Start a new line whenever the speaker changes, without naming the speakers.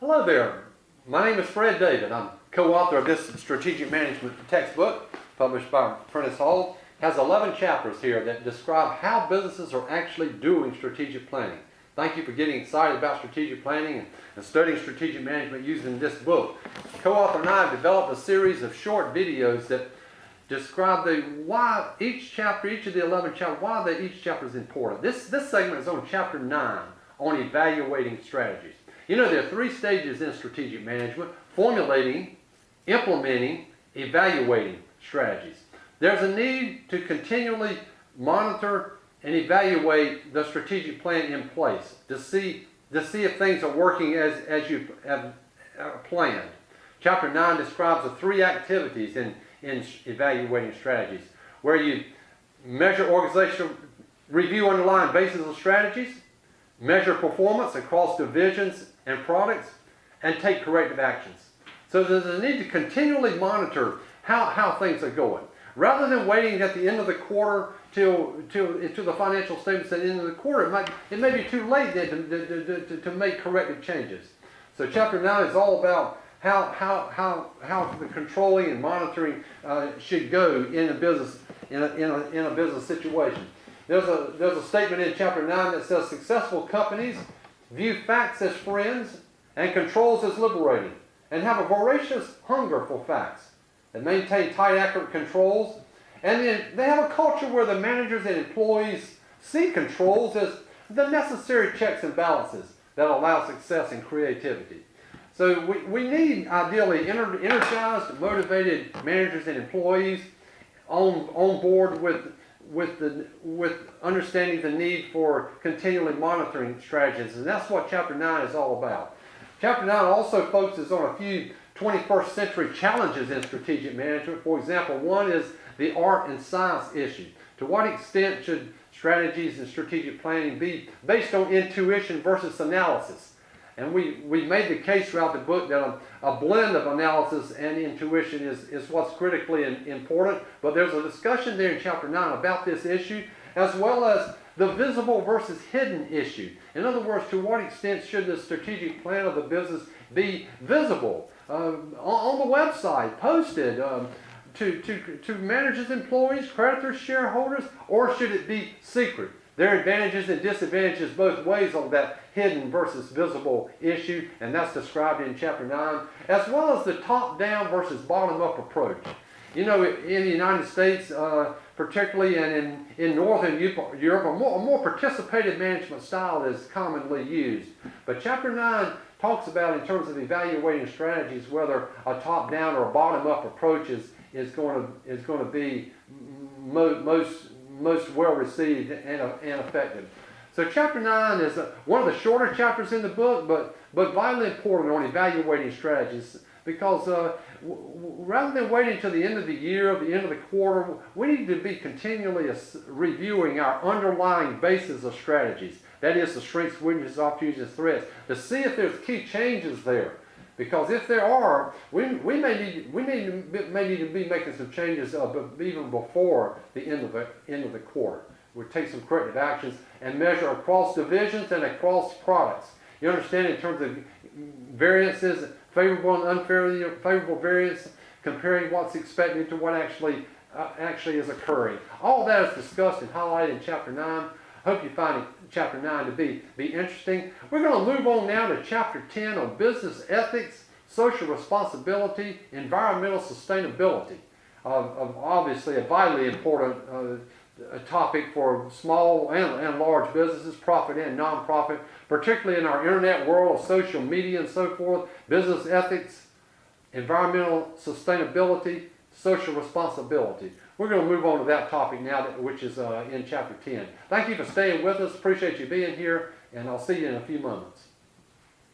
Hello there. My name is Fred David. I'm co-author of this strategic management textbook published by Prentice Hall. It has 11 chapters here that describe how businesses are actually doing strategic planning. Thank you for getting excited about strategic planning and studying strategic management using this book. Co-author and I have developed a series of short videos that describe why each of the 11 chapters, each chapter is important. This segment is on chapter 9 on evaluating strategies. You know, there are 3 stages in strategic management: formulating, implementing, evaluating strategies. There's a need to continually monitor and evaluate the strategic plan in place to see if things are working as you have planned. Chapter 9 describes the 3 activities in evaluating strategies, where you measure organizational, review underlying bases of strategies, measure performance across divisions and products, and take corrective actions. So there's a need to continually monitor how things are going. Rather than waiting at the end of the quarter till the financial statements at the end of the quarter, it may be too late then to make corrective changes. So chapter 9 is all about how the controlling and monitoring should go in a business in a business situation. There's a statement in chapter 9 that says successful companies view facts as friends and controls as liberating, and have a voracious hunger for facts. They maintain tight, accurate controls, and they have a culture where the managers and employees see controls as the necessary checks and balances that allow success and creativity. So we need, ideally, energized, motivated managers and employees on board with understanding the need for continually monitoring strategies, and that's what chapter 9 is all about. Chapter 9 also focuses on a few 21st century challenges in strategic management. For example, one is the art and science issue. To what extent should strategies and strategic planning be based on intuition versus analysis? And we made the case throughout the book that a blend of analysis and intuition is what's critically important. But there's a discussion there in chapter 9 about this issue, as well as the visible versus hidden issue. In other words, to what extent should the strategic plan of the business be visible, on the website, posted to managers, employees, creditors, shareholders, or should it be secret? There are advantages and disadvantages both ways on that hidden versus visible issue, and that's described in chapter 9, as well as the top-down versus bottom-up approach. You know, in the United States, particularly, and in Northern Europe, a more participative management style is commonly used. But chapter 9 talks about, in terms of evaluating strategies, whether a top-down or a bottom-up approach is going to be most well-received and effective. So chapter 9 is one of the shorter chapters in the book, but vitally important on evaluating strategies, because rather than waiting until the end of the year or the end of the quarter, we need to be continually reviewing our underlying basis of strategies. That is, the strengths, weaknesses, opportunities, and threats, to see if there's key changes there. Because if there are, we may need to be making some changes even before the end of the quarter. We'll take some corrective actions and measure across divisions and across products. You understand, in terms of variances, favorable and unfavorable variance, comparing what's expected to what actually is occurring. All that is discussed and highlighted in chapter 9. I hope you find chapter 9 to be interesting. We're going to move on now to chapter 10 on business ethics, social responsibility, environmental sustainability. Obviously a vitally important topic for small and large businesses, profit and non-profit, particularly in our internet world of social media and so forth. Business ethics, environmental sustainability, social responsibility. We're going to move on to that topic now, which is in chapter 10. Thank you for staying with us. Appreciate you being here, and I'll see you in a few moments.